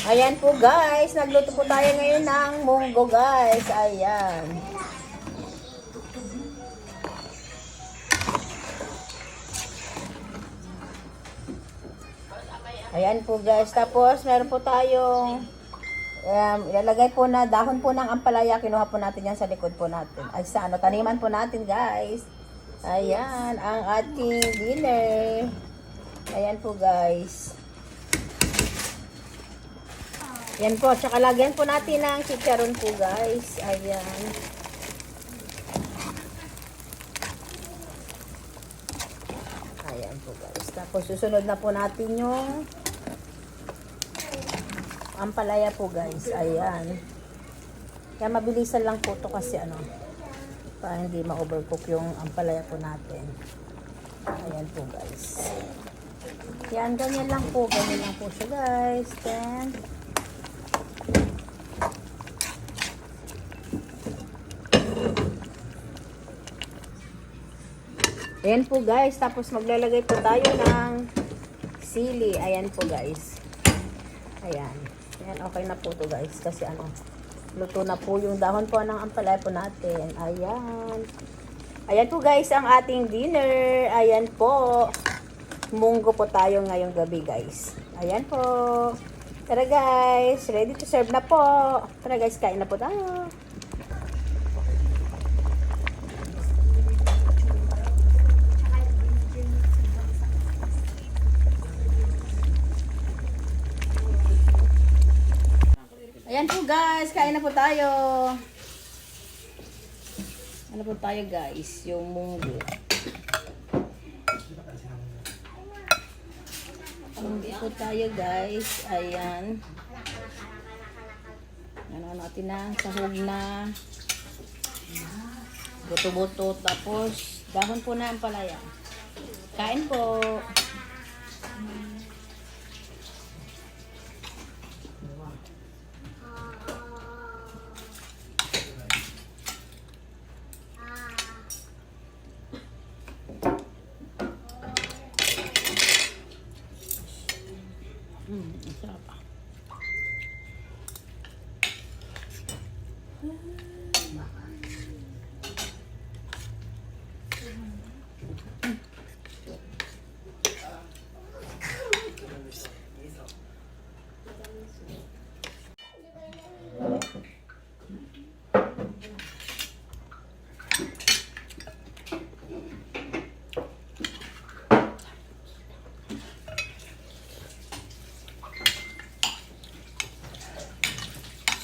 Ayan po guys, nagluto po tayo ngayon ng munggo guys. Ayan. Ayan po guys. Tapos meron po tayong ilalagay po na dahon po ng ampalaya. Kinuha po natin yan sa likod po natin. Ay sa taniman po natin guys. Ayan, ang ating dinner. Ayan po guys. Yan po, tsaka lagyan po natin ng chicharon po guys. Ayan. Ayan po guys. Tapos susunod na po natin yung ampalaya po guys. Ayan. Kaya mabilisan lang po to kasi para hindi ma-overcook yung ampalaya po natin. Ayan po guys. Yan, ganyan lang po. Ganyan lang po siya guys. Then, ayan po guys, tapos maglalagay po tayo ng sili. Ayan po guys. Ayan. Ayan, okay na po to guys. Kasi luto na po yung dahon po ng ampalaya po natin. Ayan. Ayan po guys, ang ating dinner. Ayan po. Munggo po tayo ngayong gabi guys. Ayan po. Tara guys, ready to serve na po. Tara guys, kain na po tayo. Ayan po guys, kain na po tayo. Ano po tayo guys, yung munggo. Munggo po tayo guys, ayan. Ano natin na, sahog na. Buto-buto, tapos dahon po na ang palaya. Kain po. Masarap.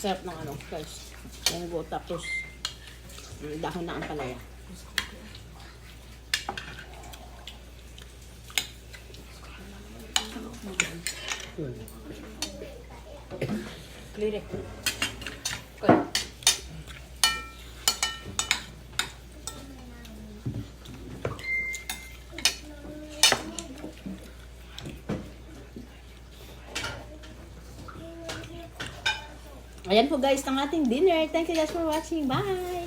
Sarap ng guys. Munggo tapos dahon na ampalaya. Clear. Ayan po guys, ang ating dinner. Thank you guys for watching. Bye!